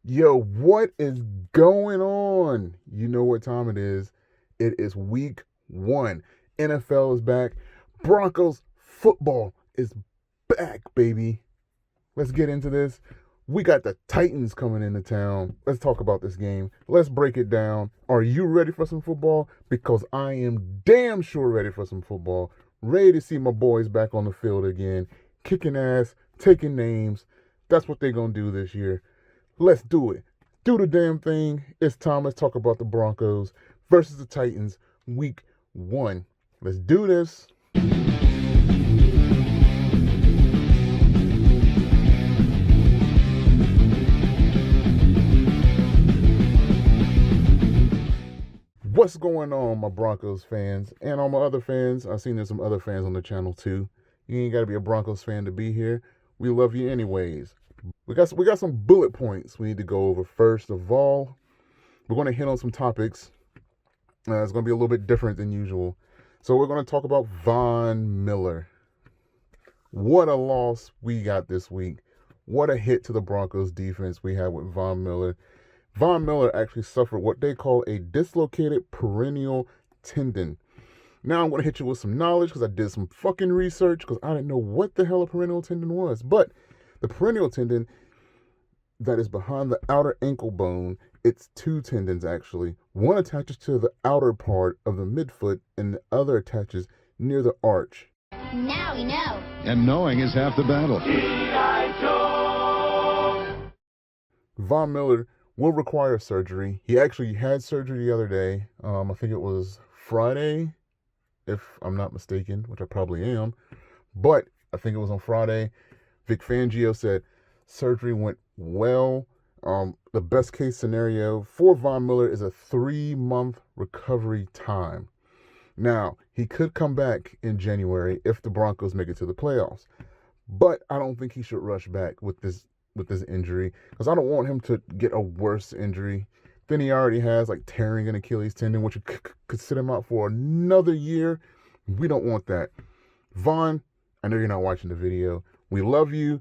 Yo, what is going on? You know what time it is. It is week 1. NFL is back. Broncos football is back, baby. Let's get into this. We got the Titans coming into town. Let's talk about this game. Let's break it down. Are you ready for some football? Because I am damn sure ready for some football. Ready to see my boys back on the field again, kicking ass, taking names. That's what they're going to do this year. Let's do it. Do the damn thing. It's time. Let's talk about the Broncos versus the Titans, week 1. Let's do this. What's going on, my Broncos fans and all my other fans? I've seen there's some other fans on the channel too. You ain't got to be a Broncos fan to be here. We love you anyways. We got some bullet points we need to go over. First of all, we're going to hit on some topics. It's going to be a little bit different than usual. So we're going to talk about Von Miller. What a loss we got this week. What a hit to the Broncos defense we had with Von Miller. Von Miller actually suffered what they call a dislocated peroneal tendon. Now I'm going to hit you with some knowledge because I did some fucking research because I didn't know what the hell a peroneal tendon was. But the peroneal tendon that is behind the outer ankle bone, it's two tendons actually. One attaches to the outer part of the midfoot and the other attaches near the arch. Now we know. And knowing is half the battle. Von Miller will require surgery. He actually had surgery the other day. I think it was Friday, if I'm not mistaken, which I probably am. But I think it was on Friday. Vic Fangio said surgery went well. The best case scenario for Von Miller is a 3-month recovery time. Now, he could come back in January if the Broncos make it to the playoffs. But I don't think he should rush back with this injury because I don't want him to get a worse injury than he already has, like tearing an Achilles tendon, which could sit him out for another year. We don't want that. Von, I know you're not watching the video. We love you.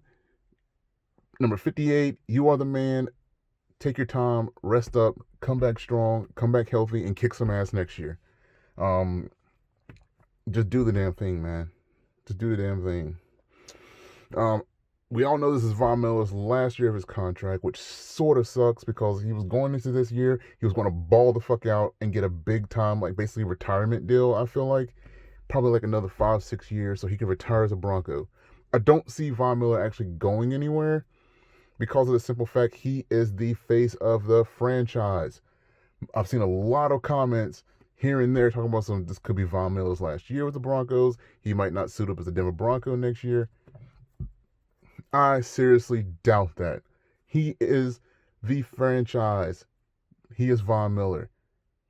Number 58, you are the man. Take your time, rest up, come back strong, come back healthy, and kick some ass next year. Just do the damn thing, man. Just do the damn thing. We all know this is Von Miller's last year of his contract, which sort of sucks because he was going into this year, he was going to ball the fuck out and get a big time, like basically retirement deal, I feel like. Probably like another 5-6 years so he can retire as a Bronco. I don't see Von Miller actually going anywhere because of the simple fact he is the face of the franchise. I've seen a lot of comments here and there talking about this could be Von Miller's last year with the Broncos. He might not suit up as a Denver Bronco next year. I seriously doubt that. He is the franchise. He is Von Miller.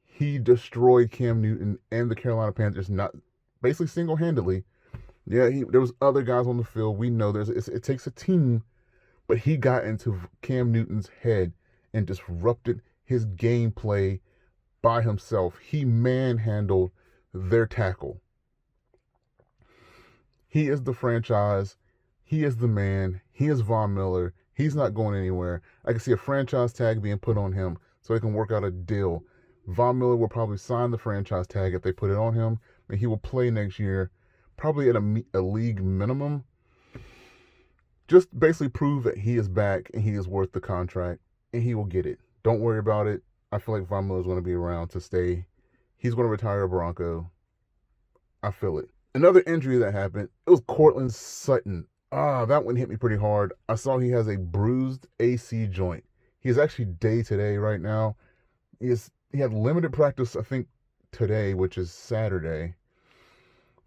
He destroyed Cam Newton and the Carolina Panthers, not basically single-handedly. Yeah, there was other guys on the field. We know it takes a team, but he got into Cam Newton's head and disrupted his gameplay by himself. He manhandled their tackle. He is the franchise. He is the man. He is Von Miller. He's not going anywhere. I can see a franchise tag being put on him so they can work out a deal. Von Miller will probably sign the franchise tag if they put it on him, and he will play next year, probably at a league minimum. Just basically prove that he is back and he is worth the contract, and he will get it. Don't worry about it. I feel like Von Miller is going to be around to stay. He's going to retire a Bronco. I feel it. Another injury that happened, it was Courtland Sutton. That one hit me pretty hard. I saw he has a bruised AC joint. He is actually day-to-day right now. He had limited practice, I think, today, which is Saturday.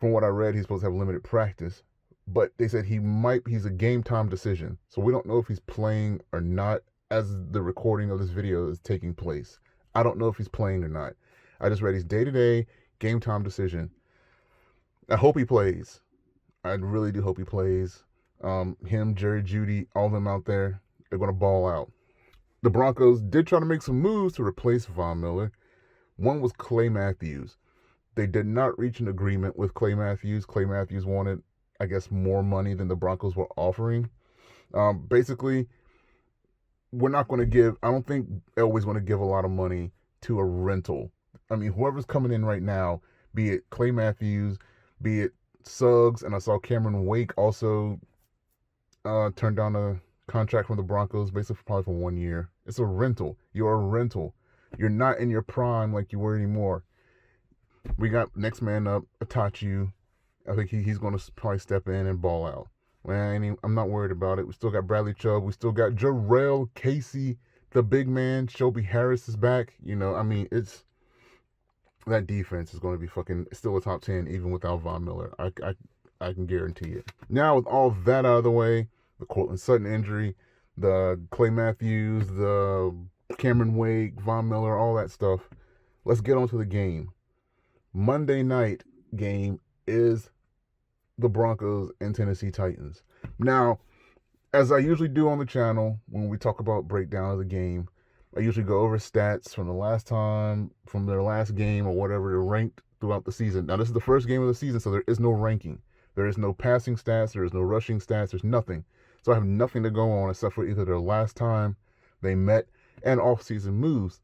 From what I read, he's supposed to have limited practice. But they said he's a game-time decision. So we don't know if he's playing or not as the recording of this video is taking place. I don't know if he's playing or not. I just read he's day-to-day, game-time decision. I hope he plays. I really do hope he plays. Him, Jerry Jeudy, all of them out there, they're going to ball out. The Broncos did try to make some moves to replace Von Miller. One was Clay Matthews. They did not reach an agreement with Clay Matthews. Clay Matthews wanted, I guess, more money than the Broncos were offering. Basically, we're not going to give, I don't think Elway's going to give a lot of money to a rental. I mean, whoever's coming in right now, be it Clay Matthews, be it Suggs, and I saw Cameron Wake also turned down a contract from the Broncos, basically probably for 1 year. It's a rental. You're a rental. You're not in your prime like you were anymore. We got next man up, Itachi. I think he's going to probably step in and ball out. I'm not worried about it. We still got Bradley Chubb. We still got Jarrell Casey, the big man. Shelby Harris is back. I mean, it's that defense is going to be fucking still a top 10 even without Von Miller. I can guarantee it. Now with all that out of the way, the Courtland Sutton injury, the Clay Matthews, the Cameron Wake, Von Miller, all that stuff. Let's get on to the game. Monday night game is the Broncos and Tennessee Titans. Now, as I usually do on the channel when we talk about breakdown of the game, I usually go over stats from the last time, from their last game or whatever they're ranked throughout the season. Now, this is the first game of the season, so there is no ranking. There is no passing stats. There is no rushing stats. There's nothing. So I have nothing to go on except for either their last time they met and off-season moves.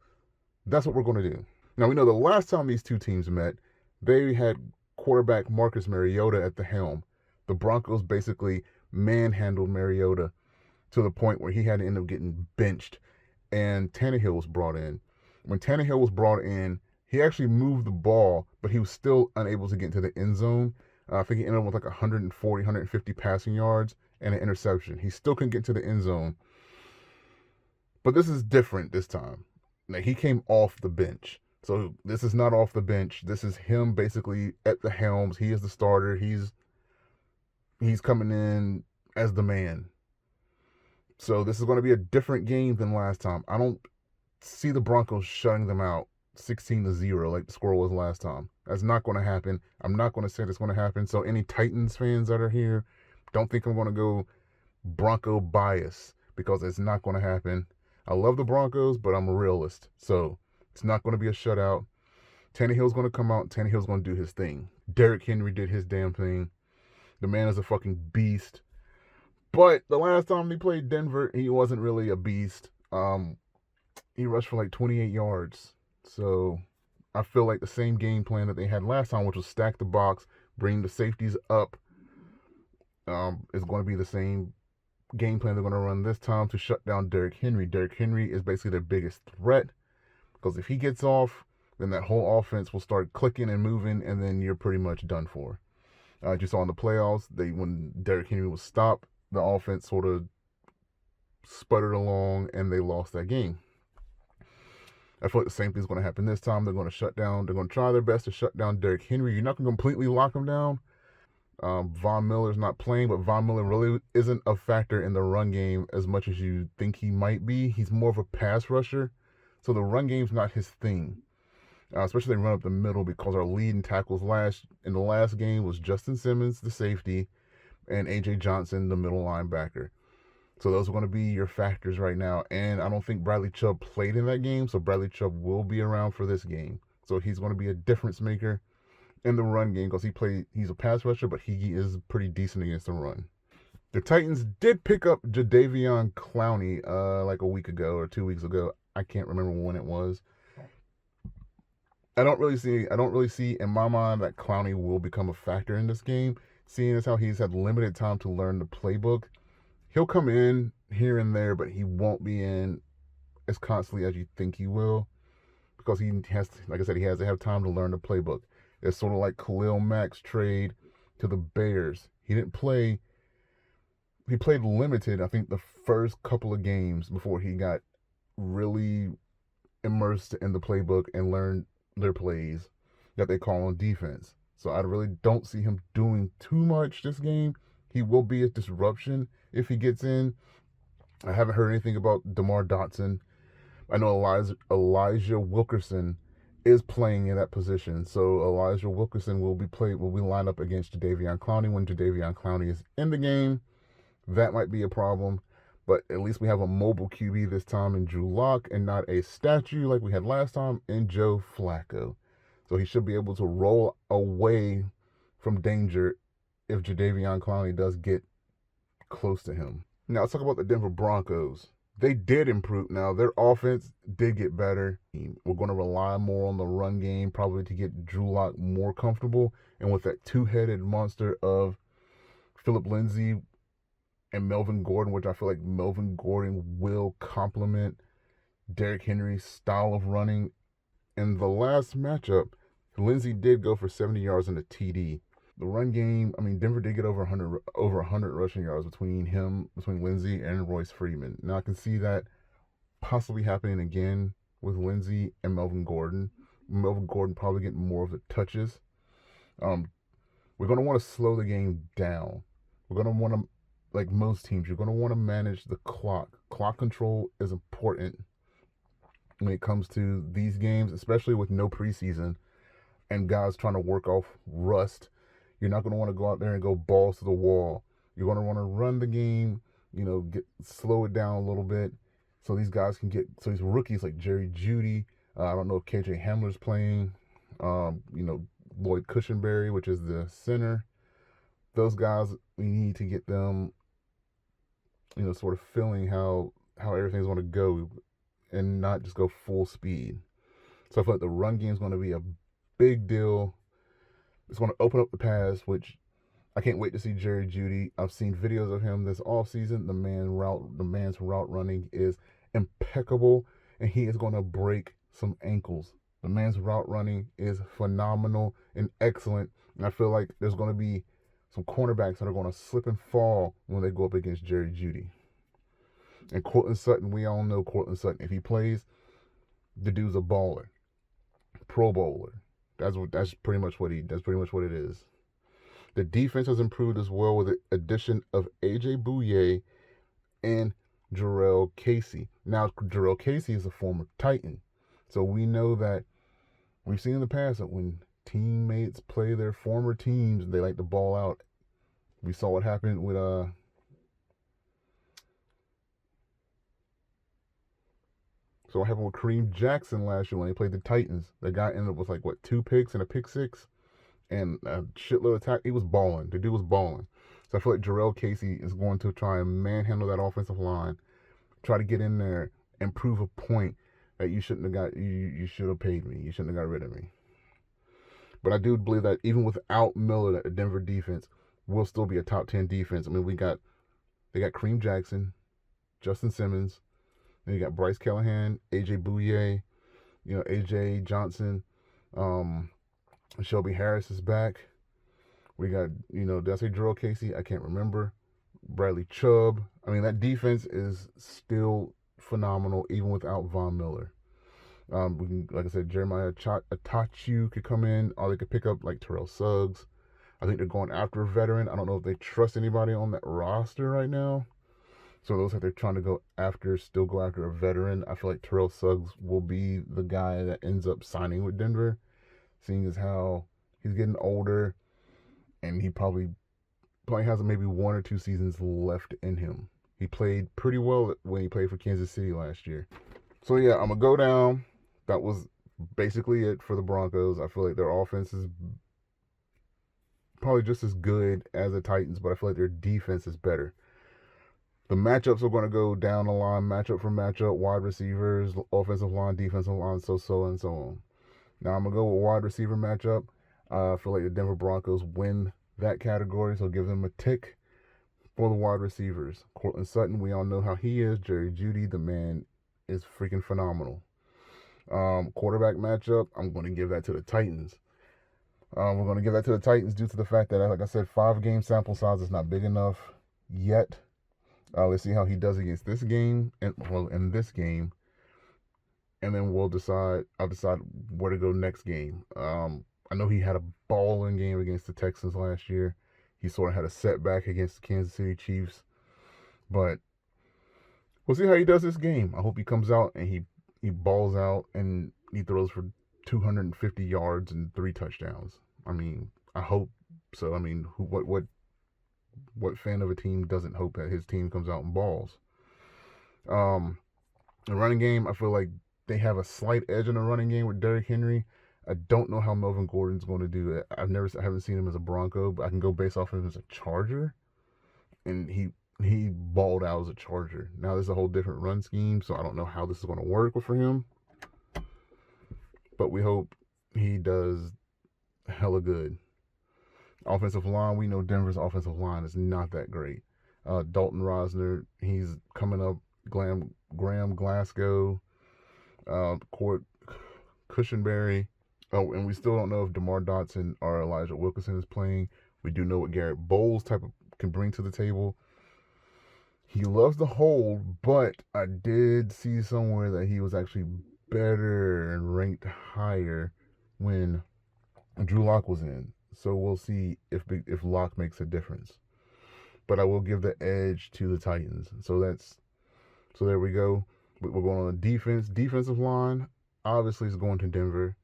That's what we're going to do. Now, we know the last time these two teams met, they had quarterback Marcus Mariota at the helm. The Broncos basically manhandled Mariota to the point where he had to end up getting benched, and Tannehill was brought in. When Tannehill was brought in, he actually moved the ball, but he was still unable to get into the end zone. I think he ended up with like 140, 150 passing yards and an interception. He still couldn't get to the end zone. But this is different this time. Now, he came off the bench. So this is not off the bench. This is him basically at the helms. He is the starter. He's coming in as the man. So this is going to be a different game than last time. I don't see the Broncos shutting them out 16-0 like the score was last time. That's not going to happen. I'm not going to say that's going to happen. So any Titans fans that are here, don't think I'm going to go Bronco bias, because it's not going to happen. I love the Broncos, but I'm a realist. So it's not going to be a shutout. Tannehill's going to come out. Tannehill's going to do his thing. Derrick Henry did his damn thing. The man is a fucking beast. But the last time he played Denver, he wasn't really a beast. He rushed for like 28 yards. So I feel like the same game plan that they had last time, which was stack the box, bring the safeties up, is going to be the same game plan they're going to run this time to shut down Derrick Henry. Derrick Henry is basically their biggest threat, because if he gets off, then that whole offense will start clicking and moving, and then you're pretty much done for. You saw in the playoffs, when Derrick Henry was stopped, the offense sort of sputtered along, and they lost that game. I feel like the same thing's going to happen this time. They're going to shut down. They're going to try their best to shut down Derrick Henry. You're not going to completely lock him down. Von Miller's not playing, but Von Miller really isn't a factor in the run game as much as you think he might be. He's more of a pass rusher, so the run game's not his thing. Especially they run up the middle, because our leading tackles in the last game was Justin Simmons, the safety, and A.J. Johnson, the middle linebacker. So those are going to be your factors right now. And I don't think Bradley Chubb played in that game, so Bradley Chubb will be around for this game. So he's going to be a difference maker in the run game, because he's a pass rusher, but he is pretty decent against the run. The Titans did pick up Jadeveon Clowney like a week ago or 2 weeks ago. I can't remember when it was. I don't really see in my mind that Clowney will become a factor in this game, seeing as how he's had limited time to learn the playbook. He'll come in here and there, but he won't be in as constantly as you think he will, because he has, like I said, he has to have time to learn the playbook. It's sort of like Khalil Mack's trade to the Bears. He didn't play. He played limited, I think, the first couple of games before he got really immersed in the playbook and learned their plays that they call on defense. So I really don't see him doing too much this game. He will be a disruption if he gets in. I haven't heard anything about DeMar Dotson. I know Elijah Wilkerson is playing in that position. So Elijah Wilkerson will be lined up against Jadeveon Clowney when Jadeveon Clowney is in the game. That might be a problem. But at least we have a mobile QB this time in Drew Lock, and not a statue like we had last time in Joe Flacco. So he should be able to roll away from danger if Jadeveon Clowney does get close to him. Now let's talk about the Denver Broncos. they did improve. Now, their offense did get better. We're going to rely more on the run game, probably to get Drew Lock more comfortable. And with that two-headed monster of Philip Lindsay and Melvin Gordon, which I feel like Melvin Gordon will complement Derrick Henry's style of running. In the last matchup, Lindsay did go for 70 yards in a TD. The run game, I mean, Denver did get over 100 rushing yards between Lindsay and Royce Freeman. Now I can see that possibly happening again with Lindsay and Melvin Gordon. Melvin Gordon probably getting more of the touches. We're going to want to slow the game down. We're going to want to, like most teams, you're going to want to manage the clock. Clock control is important when it comes to these games, especially with no preseason and guys trying to work off rust. You're not going to want to go out there and go balls to the wall. You're going to want to run the game, slow it down a little bit so these guys can get, so these rookies like Jerry Jeudy, I don't know if KJ Hamler's playing, Lloyd Cushenberry, which is the center. Those guys, we need to get them, sort of feeling how everything's going to go and not just go full speed. So I feel like the run game is going to be a big deal. It's going to open up the pass, which I can't wait to see Jerry Jeudy. I've seen videos of him this offseason. The man's route running is impeccable, and he is going to break some ankles. The man's route running is phenomenal and excellent, and I feel like there's going to be some cornerbacks that are going to slip and fall when they go up against Jerry Jeudy. And Courtland Sutton, we all know Courtland Sutton. If he plays, the dude's a baller, Pro Bowler. That's pretty much what it is. The defense has improved as well with the addition of AJ Bouye and Jarrell Casey. Now, Jarrell Casey is a former Titan, so we know that we've seen in the past that when teammates play their former teams, they like to ball out. We saw what happened with So what happened with Kareem Jackson last year when he played the Titans? The guy ended up with 2 picks and a pick six and a shitload of tackle. He was balling. The dude was balling. So I feel like Jarrell Casey is going to try and manhandle that offensive line, try to get in there and prove a point that you shouldn't have got. You should have paid me. You shouldn't have got rid of me. But I do believe that even without Miller, that the Denver defense will still be a top 10 defense. I mean, they got Kareem Jackson, Justin Simmons. Then you got Bryce Callahan, AJ Bouye, AJ Johnson, Shelby Harris is back. We got, did I say Jarrell Casey? I can't remember. Bradley Chubb. I mean, that defense is still phenomenal, even without Von Miller. We can, like I said, Jeremiah Atachu could come in, or they could pick up Terrell Suggs. I think they're going after a veteran. I don't know if they trust anybody on that roster right now. So those that they're trying to go after a veteran. I feel like Terrell Suggs will be the guy that ends up signing with Denver, seeing as how he's getting older, and he probably has maybe 1 or 2 seasons left in him. He played pretty well when he played for Kansas City last year. So yeah, I'm gonna go down. That was basically it for the Broncos. I feel like their offense is probably just as good as the Titans, but I feel like their defense is better. The matchups are going to go down the line, matchup for matchup, wide receivers, offensive line, defensive line, so and so on. Now I'm going to go with wide receiver matchup. I feel like the Denver Broncos win that category, so give them a tick for the wide receivers. Courtland Sutton, we all know how he is. Jerry Jeudy, the man is freaking phenomenal. Quarterback matchup, I'm going to give that to the Titans. We're going to give that to the Titans due to the fact that, like I said, 5-game sample size is not big enough yet. Let's see how he does against this game, in this game, and then I'll decide where to go next game. I know he had a balling game against the Texans last year. He sort of had a setback against the Kansas City Chiefs, but we'll see how he does this game. I hope he comes out and he balls out and he throws for 250 yards and 3 touchdowns. I mean, I hope so. I mean, what fan of a team doesn't hope that his team comes out and balls? The running game, I feel like they have a slight edge in the running game with Derrick Henry. I don't know how Melvin Gordon's going to do it. I haven't seen him as a Bronco, but I can go based off of him as a Charger. And he balled out as a Charger. Now there's a whole different run scheme, so I don't know how this is going to work for him. But we hope he does hella good. Offensive line, we know Denver's offensive line is not that great. Dalton Rosner, he's coming up. Graham Glasgow, Court Cushenberry. Oh, and we still don't know if DeMar Dotson or Elijah Wilkinson is playing. We do know what Garrett Bowles can bring to the table. He loves to hold, but I did see somewhere that he was actually better and ranked higher when Drew Lock was in. So we'll see if Lock makes a difference. But I will give the edge to the Titans. So there we go. We're going on the defense. Defensive line obviously is going to Denver.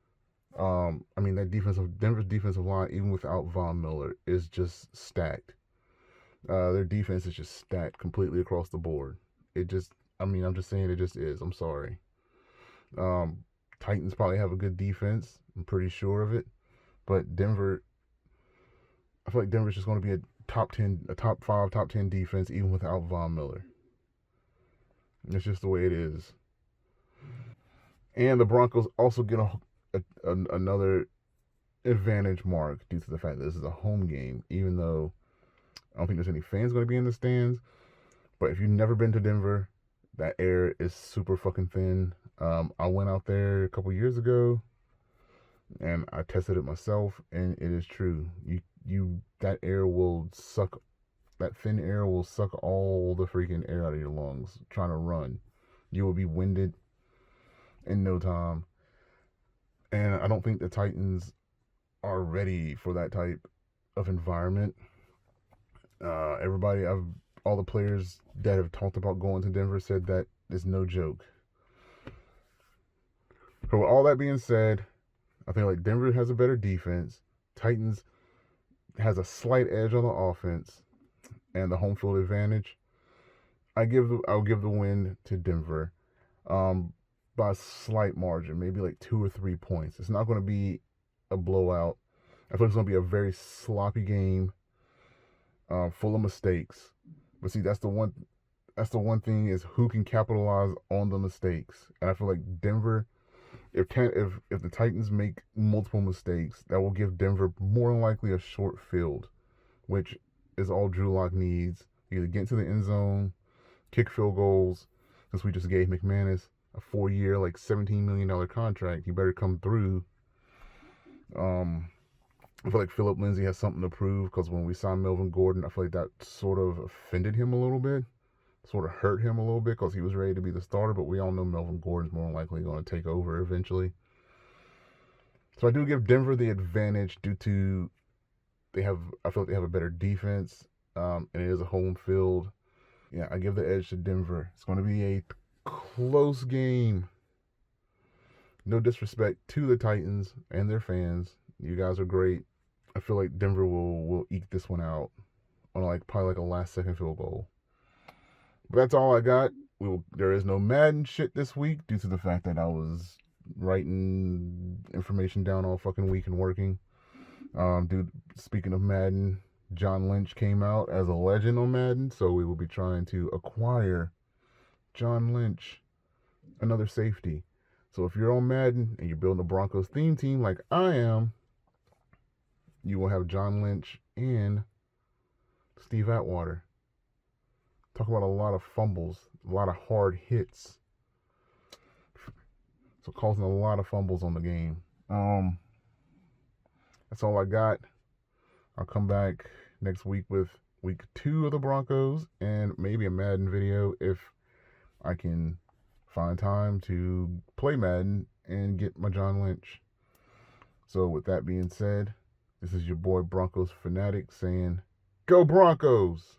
Denver's defensive line, even without Von Miller, is just stacked. Their defense is just stacked completely across the board. I'm just saying it just is. I'm sorry. Titans probably have a good defense. I'm pretty sure of it. But Denver, I feel like Denver's just going to be a top 5, top 10 defense, even without Von Miller. It's just the way it is. And the Broncos also get another advantage mark due to the fact that this is a home game, even though I don't think there's any fans going to be in the stands. But if you've never been to Denver, that air is super fucking thin. I went out there a couple years ago, and I tested it myself, and it is true. That thin air will suck all the freaking air out of your lungs trying to run. You will be winded in no time. And I don't think the Titans are ready for that type of environment. All the players that have talked about going to Denver said that is no joke. So with all that being said, I think like Denver has a better defense. Titans has a slight edge on the offense and the home field advantage. I'll give the win to Denver by a slight margin, maybe like 2 or 3 points. It's not going to be a blowout. I feel like it's going to be a very sloppy game, full of mistakes. But see, that's the one thing is who can capitalize on the mistakes. And I feel like Denver, if the Titans make multiple mistakes, that will give Denver more than likely a short field, which is all Drew Lock needs. Either get into the end zone, kick field goals, since we just gave McManus a 4-year, like $17 million contract. He better come through. I feel like Philip Lindsay has something to prove because when we signed Melvin Gordon, I feel like that sort of offended him a little bit, sort of hurt him a little bit because he was ready to be the starter, but we all know Melvin Gordon's more than likely going to take over eventually. So I do give Denver the advantage due to I feel like they have a better defense, and it is a home field. Yeah, I give the edge to Denver. It's going to be a close game. No disrespect to the Titans and their fans. You guys are great. I feel like Denver will eke this one out on probably a last-second field goal. But that's all I got. There is no Madden shit this week due to the fact that I was writing information down all fucking week and working. Dude, speaking of Madden, John Lynch came out as a legend on Madden, so we will be trying to acquire John Lynch, another safety. So if you're on Madden and you're building a Broncos theme team like I am, you will have John Lynch and Steve Atwater. Talk about a lot of fumbles, a lot of hard hits. So causing a lot of fumbles on the game. That's all I got. I'll come back next week with week 2 of the Broncos and maybe a Madden video if I can find time to play Madden and get my John Lynch. So with that being said, this is your boy Broncos Fanatic saying, Go Broncos!